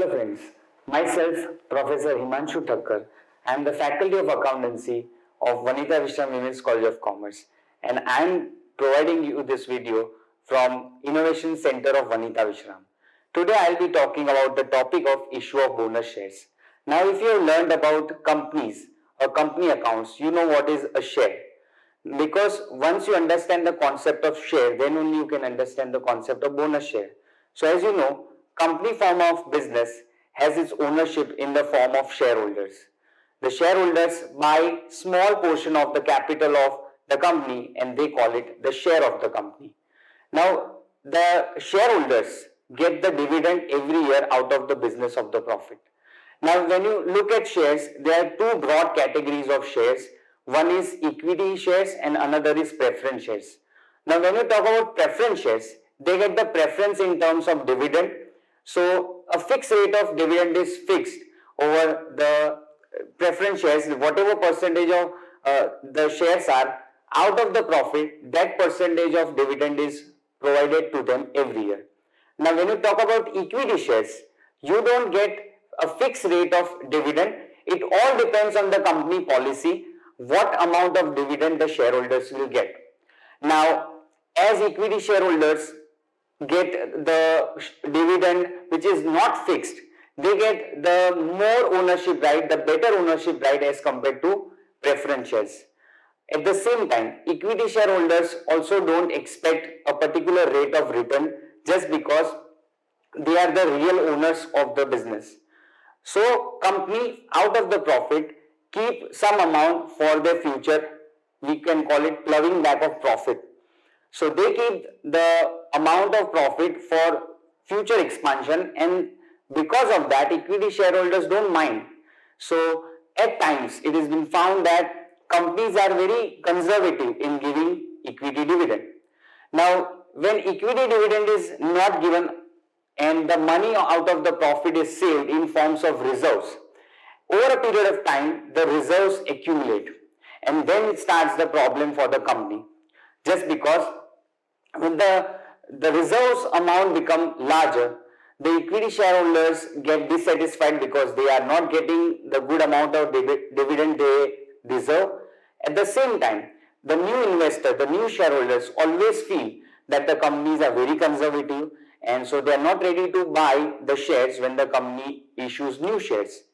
Hello friends, myself Professor Himanshu Thakkar. I am the Faculty of Accountancy of Vanita Vishram Women's College of Commerce, and I am providing you this video from Innovation Center of Vanita Vishram. Today I will be talking about the topic of issue of bonus shares. Now if you have learned about companies or company accounts, you know what is a share. Because once you understand the concept of share, then only you can understand the concept of bonus share. So as you know, company form of business has its ownership in the form of shareholders. The shareholders buy small portion of the capital of the company and they call it the share of the company. Now the shareholders get the dividend every year out of the business of the profit. Now when you look at shares, there are two broad categories of shares. One is equity shares and another is preference shares. Now when you talk about preference shares, they get the preference in terms of dividend. So a fixed rate of dividend is fixed over the preference shares. Whatever percentage of the shares are out of the profit, that percentage of dividend is provided to them every year. Now when you talk about equity shares, you don't get a fixed rate of dividend. It all depends on the company policy, what amount of dividend the shareholders will get. Now, as equity shareholders get the dividend which is not fixed, they get the more ownership right, the better ownership right as compared to preference shares. At the same time, equity shareholders also don't expect a particular rate of return just because they are the real owners of the business. So, company out of the profit keep some amount for their future. We can call it plowing back of profit. So they keep the amount of profit for future expansion, and because of that, equity shareholders don't mind. So at times it has been found that companies are very conservative in giving equity dividend. Now, when equity dividend is not given and the money out of the profit is saved in forms of reserves, over a period of time, the reserves accumulate and then it starts the problem for the company. Just because when the reserves amount become larger, the equity shareholders get dissatisfied because they are not getting the good amount of dividend they deserve. At the same time, the new investor, the new shareholders always feel that the companies are very conservative and so they are not ready to buy the shares when the company issues new shares.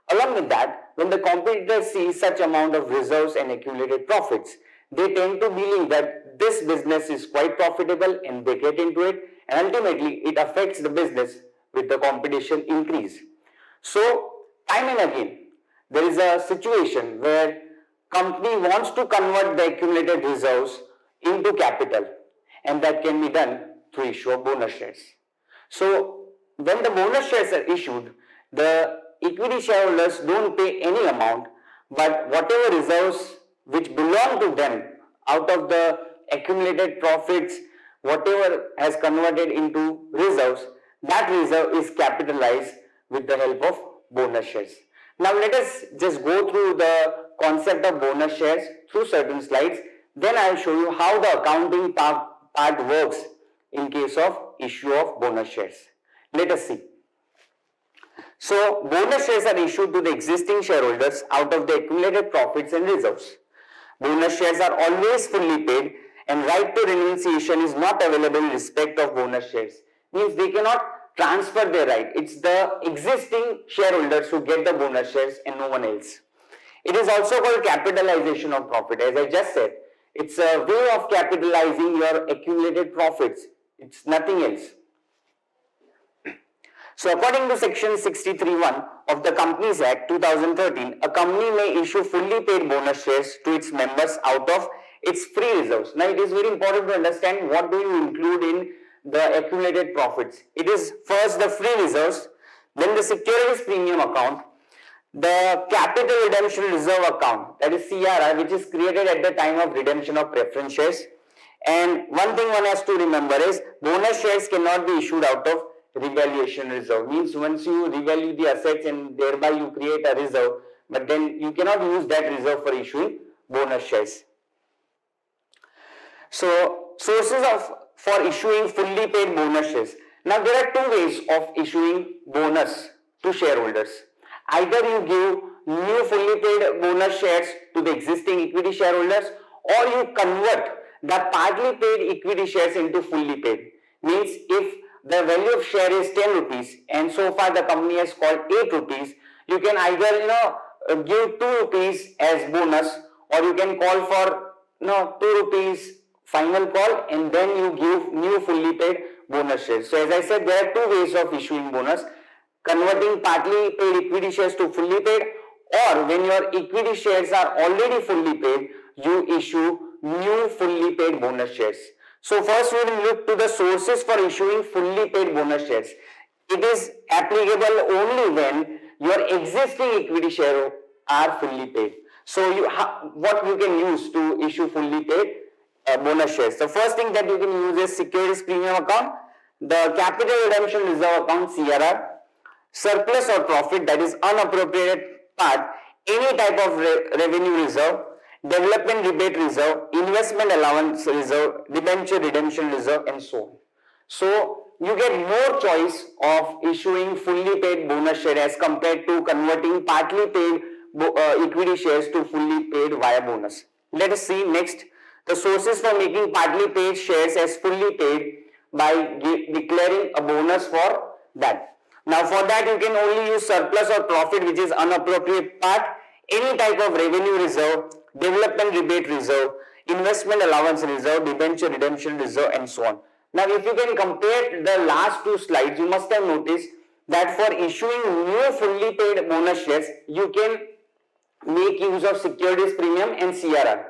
Along with that, when the competitors see such amount of reserves and accumulated profits, they tend to believe that this business is quite profitable and they get into it, and ultimately it affects the business with the competition increase. So time and again there is a situation where company wants to convert the accumulated reserves into capital, and that can be done through issue of bonus shares. So when the bonus shares are issued, the equity shareholders don't pay any amount, but whatever reserves which belong to them out of the accumulated profits, whatever has converted into reserves, that reserve is capitalized with the help of bonus shares. Now let us just go through the concept of bonus shares through certain slides. Then I will show you how the accounting part works in case of issue of bonus shares. Let us see. So bonus shares are issued to the existing shareholders out of the accumulated profits and reserves. Bonus shares are always fully paid and right to renunciation is not available in respect of bonus shares. Means they cannot transfer their right. It's the existing shareholders who get the bonus shares and no one else. It is also called capitalization of profit. As I just said, it's a way of capitalizing your accumulated profits. It's nothing else. So according to section 63(1) of the Companies Act 2013, a company may issue fully paid bonus shares to its members out of its free reserves. Now it is very important to understand what do you include in the accumulated profits. It is first the free reserves, then the securities premium account, the capital redemption reserve account, that is CRR, which is created at the time of redemption of preference shares. And one thing one has to remember is bonus shares cannot be issued out of revaluation reserve. Means once you revalue the assets and thereby you create a reserve, but then you cannot use that reserve for issuing bonus shares. So sources for issuing fully paid bonus shares. Now there are two ways of issuing bonus to shareholders. Either you give new fully paid bonus shares to the existing equity shareholders, or you convert the partly paid equity shares into fully paid. Means if the value of share is 10 rupees and so far the company has called 8 rupees, you can either give 2 rupees as bonus, or you can call for 2 rupees final call and then you give new fully paid bonus shares. So as I said, there are two ways of issuing bonus: converting partly paid equity shares to fully paid, or when your equity shares are already fully paid, you issue new fully paid bonus shares. So first we will look to the sources for issuing fully paid bonus shares. It is applicable only when your existing equity shares are fully paid. So what you can use to issue fully paid bonus shares? The first thing that you can use is securities premium account, the capital redemption reserve account CRR, surplus or profit, that is unappropriated part, any type of revenue reserve, development rebate reserve, investment allowance reserve, debenture redemption reserve, and so on. So you get more choice of issuing fully paid bonus share as compared to converting partly paid equity shares to fully paid via bonus. Let us see next the sources for making partly paid shares as fully paid by declaring a bonus for that. Now for that you can only use surplus or profit, which is unappropriate part, any type of revenue reserve, development rebate reserve, investment allowance reserve, debenture redemption reserve, and so on. Now if you can compare the last two slides, you must have noticed that for issuing new fully paid bonus shares, you can make use of securities premium and CRR.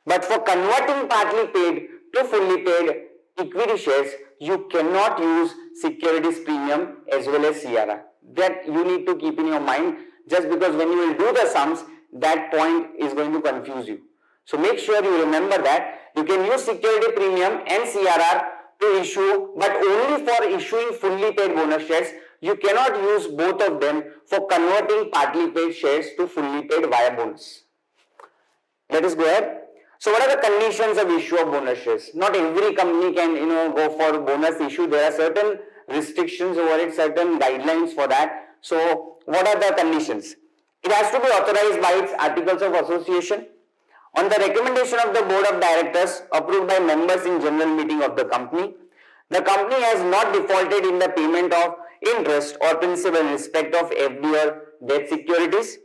But for converting partly paid to fully paid equity shares, you cannot use securities premium as well as CRR. That you need to keep in your mind, just because when you will do the sums, that point is going to confuse you. So make sure you remember that you can use security premium and CRR to issue, but only for issuing fully paid bonus shares. You cannot use both of them for converting partly paid shares to fully paid via bonus. Let us go ahead. So what are the conditions of issue of bonus shares? Not every company can go for bonus issue. There are certain restrictions over it, certain guidelines for that. So what are the conditions? It has to be authorized by its articles of association, on the recommendation of the board of directors, approved by members in general meeting of the company. The company has not defaulted in the payment of interest or principal in respect of FD or debt securities.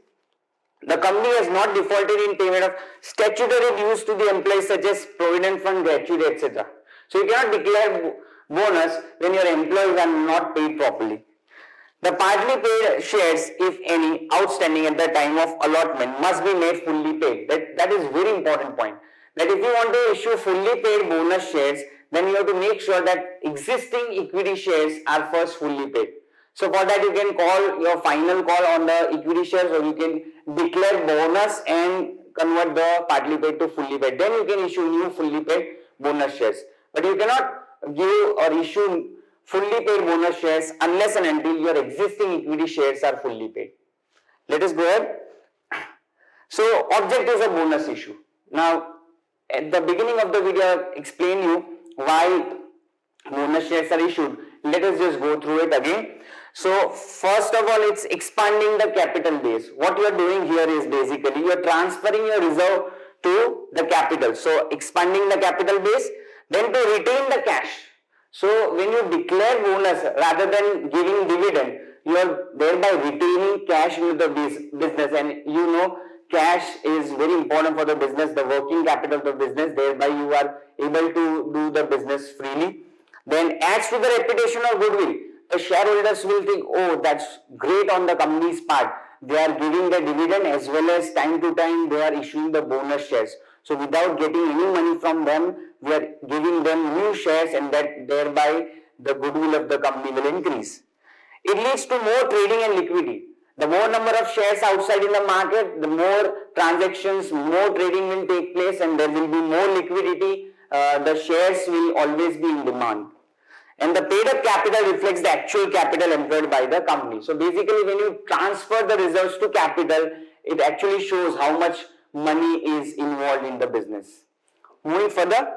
The company has not defaulted in payment of statutory dues to the employees such as provident fund, gratuity, etc. So you cannot declare bonus when your employees are not paid properly. The partly paid shares, if any, outstanding at the time of allotment must be made fully paid. That is very important point. That if you want to issue fully paid bonus shares, then you have to make sure that existing equity shares are first fully paid. So for that you can call your final call on the equity shares, or you can declare bonus and convert the partly paid to fully paid. Then you can issue new fully paid bonus shares. But you cannot give or issue fully paid bonus shares unless and until your existing equity shares are fully paid. Let us go ahead. So objectives of bonus issue. Now at the beginning of the video I explained you why bonus shares are issued. Let us just go through it again. So first of all, it's expanding the capital base. What you are doing here is basically you are transferring your reserve to the capital. So expanding the capital base, then to retain the cash. So when you declare bonus rather than giving dividend, you are thereby retaining cash with the business, and cash is very important for the business, the working capital of the business, thereby you are able to do the business freely. Then adds to the reputation or goodwill. The shareholders will think, oh, that's great on the company's part. They are giving the dividend as well as time to time they are issuing the bonus shares. So without getting any money from them, we are giving them new shares, and that thereby the goodwill of the company will increase. It leads to more trading and liquidity. The more number of shares outside in the market, the more transactions, more trading will take place, and there will be more liquidity. The shares will always be in demand. And the paid up capital reflects the actual capital employed by the company. So basically when you transfer the reserves to capital, it actually shows how much money is involved in the business. Moving further,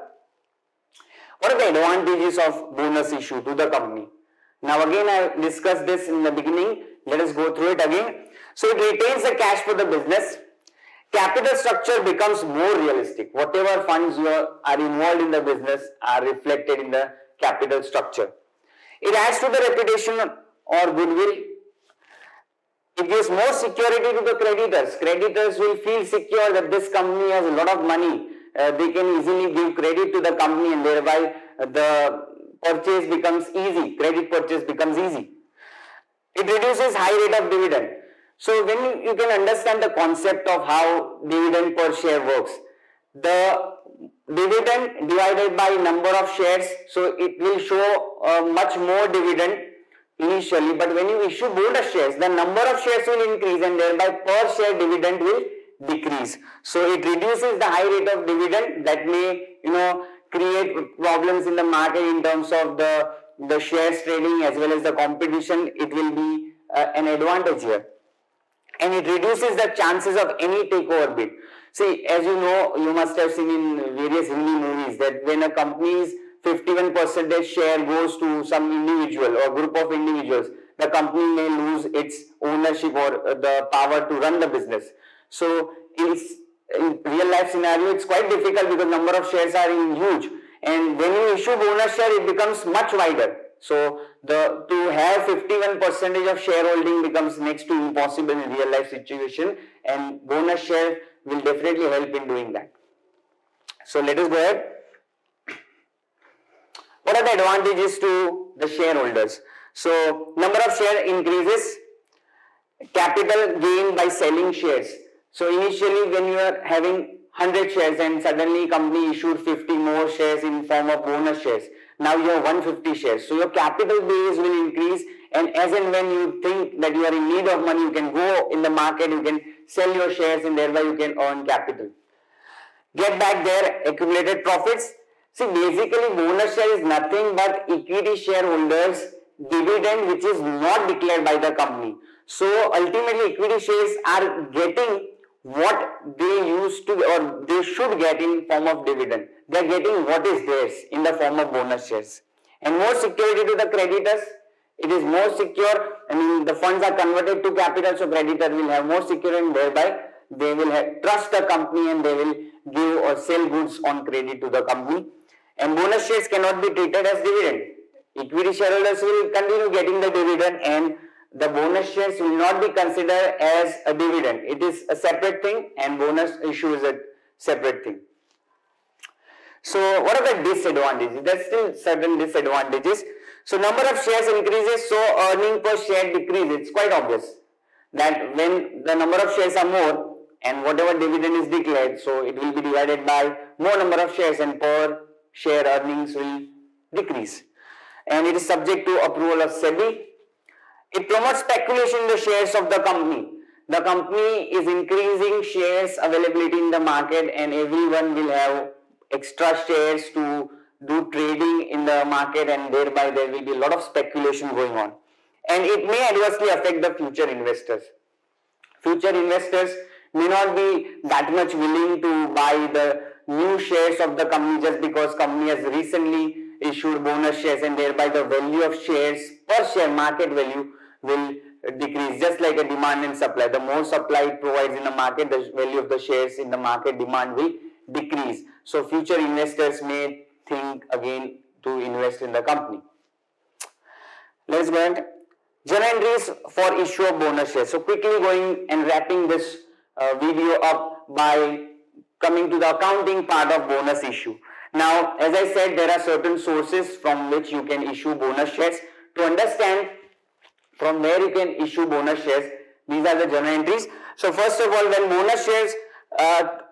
what are the advantages of bonus issue to the company? Now again I discussed this in the beginning, Let us go through it again. So it retains the cash for the business. Capital structure becomes more realistic. Whatever funds you are involved in the business are reflected in the capital structure. It adds to the reputation or goodwill. It gives more security to the creditors. Creditors will feel secure that this company has a lot of money. They can easily give credit to the company, and thereby the purchase becomes easy. Credit purchase becomes easy. It reduces high rate of dividend. So when you can understand the concept of how dividend per share works, the dividend divided by number of shares, so it will show much more dividend initially, but when you issue bonus shares, the number of shares will increase and thereby per share dividend will decrease. So it reduces the high rate of dividend that may create problems in the market in terms of the shares trading as well as the competition. It will be an advantage here. And it reduces the chances of any takeover bid. See, as you know, you must have seen in various Hindi movies that when a company's 51% share goes to some individual or group of individuals, the company may lose its ownership or the power to run the business. So in real life scenario, it's quite difficult because number of shares are huge. And when you issue bonus share, it becomes much wider. So to have 51% of shareholding becomes next to impossible in real life situation, and bonus share will definitely help in doing that. So let us go ahead. What are the advantages to the shareholders? So number of share increases, capital gain by selling shares. So initially when you are having 100 shares and suddenly company issued 50 more shares in form of bonus shares, now you have 150 shares. So your capital base will increase, and as and when you think that you are in need of money, you can go in the market, you can sell your shares and thereby you can earn capital. Get back their accumulated profits. See, basically bonus share is nothing but equity shareholders dividend which is not declared by the company. So ultimately equity shares are getting what they used to or they should get in form of dividend. They are getting what is theirs in the form of bonus shares. And more security to the creditors. It is more secure. I mean, the funds are converted to capital, so creditor will have more security, and thereby they will trust the company and they will give or sell goods on credit to the company. And bonus shares cannot be treated as dividend. Equity shareholders will continue getting the dividend, and the bonus shares will not be considered as a dividend. It is a separate thing, and bonus issue is a separate thing. So what are the disadvantages? There are still certain disadvantages. So number of shares increases, so earning per share decreases. It's quite obvious that when the number of shares are more and whatever dividend is declared, so it will be divided by more number of shares and per share earnings will decrease. And it is subject to approval of SEBI. It promotes speculation in the shares of the company. The company is increasing shares availability in the market, and everyone will have extra shares to do trading in the market, and thereby there will be a lot of speculation going on. And it may adversely affect the future investors. Future investors may not be that much willing to buy the new shares of the company just because company has recently issued bonus shares, and thereby the value of shares per share market value will decrease, just like a demand and supply. The more supply it provides in the market, the value of the shares in the market demand will decrease. So future investors may think again to invest in the company. Let's go ahead. Journal entries for issue of bonus shares. So quickly going and wrapping this video up by coming to the accounting part of bonus issue. Now, as I said, there are certain sources from which you can issue bonus shares. To understand from where you can issue bonus shares, these are the journal entries. So first of all, when bonus shares,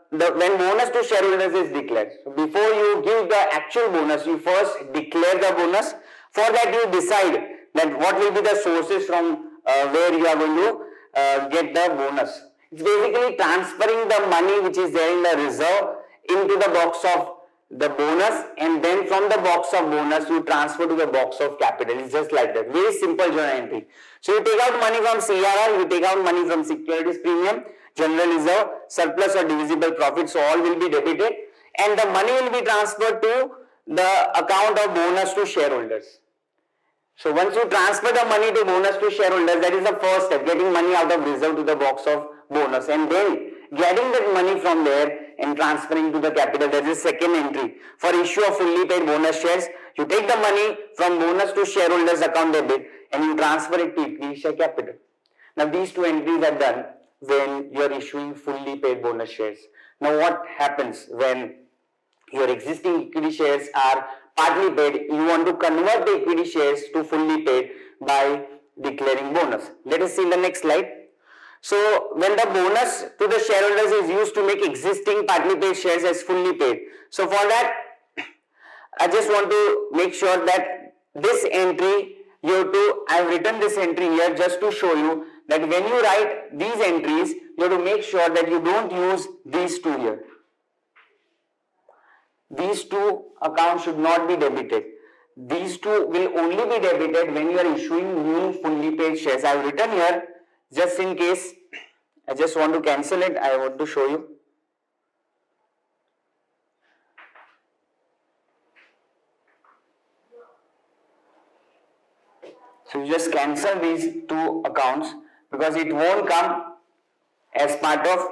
when bonus to shareholders is declared, so before you give the actual bonus, you first declare the bonus. For that, you decide that what will be the sources from where you are going to get the bonus. It's basically transferring the money which is there in the reserve into the box of the bonus, and then from the box of bonus you transfer to the box of capital. It's just like that. Very simple journal entry. So you take out money from CRR, you take out money from securities premium, general reserve, surplus or divisible profit, so all will be debited, and the money will be transferred to the account of bonus to shareholders. So once you transfer the money to bonus to shareholders, that is the first step, getting money out of reserve to the box of bonus, and then getting that money from there and transferring to the capital. That is the second entry. For issue of fully paid bonus shares, you take the money from bonus to shareholders account debit and you transfer it to equity share capital. Now these two entries are done when you are issuing fully paid bonus shares. Now what happens when your existing equity shares are partly paid? You want to convert the equity shares to fully paid by declaring bonus. Let us see in the next slide. So when the bonus to the shareholders is used to make existing partly paid shares as fully paid. So for that, I just want to make sure that this entry, I have written this entry here just to show you that when you write these entries, you have to make sure that you don't use these two here. These two accounts should not be debited. These two will only be debited when you are issuing new fully paid shares. I have written here just in case. I just want to cancel it. I want to show you. So you just cancel these two accounts because it won't come as part of.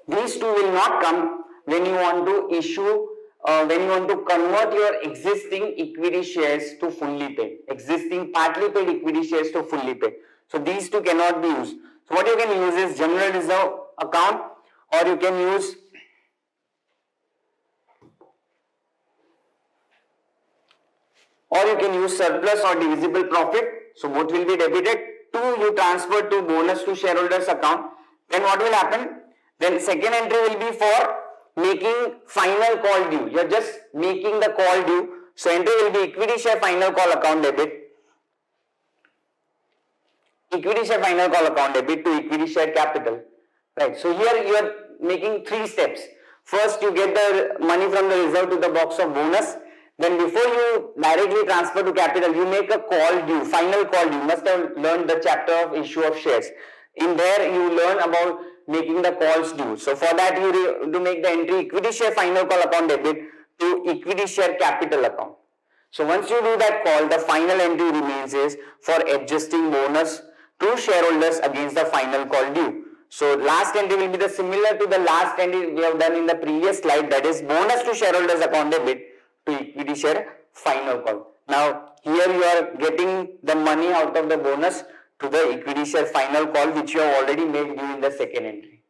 These two will not come when you want to issue, when you want to convert your existing equity shares to fully paid, existing partly paid equity shares to fully paid. So these two cannot be used. So what you can use is general reserve account, or you can use surplus or divisible profit. So both will be debited. Two, you transfer to bonus to shareholders account. Then what will happen? Then second entry will be for making final call due. You are just making the call due. So entry will be equity share final call account debit. Equity share final call account debit to equity share capital. Right. So here you are making three steps. First, you get the money from the reserve to the box of bonus. Then before you directly transfer to capital, you make a call due, final call due. You must have learned the chapter of issue of shares. In there, you learn about making the calls due. So for that, you to make the entry equity share final call account debit to equity share capital account. So once you do that call, the final entry remains is for adjusting bonus to shareholders against the final call due. So last entry will be the similar to the last entry we have done in the previous slide, that is bonus to shareholders account debit to equity share final call. Now here you are getting the money out of the bonus to the equity share final call, which you have already made due in the second entry.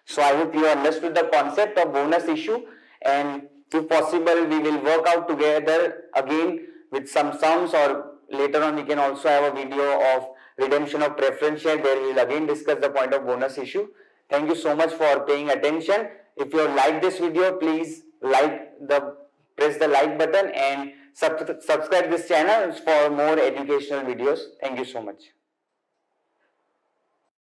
So I hope you understood the concept of bonus issue, and if possible we will work out together again with some sums, or later on we can also have a video of redemption of preference share. There we will again discuss the point of bonus issue. Thank you so much for paying attention. If you like this video, please press the like button and subscribe this channel for more educational videos. Thank you so much.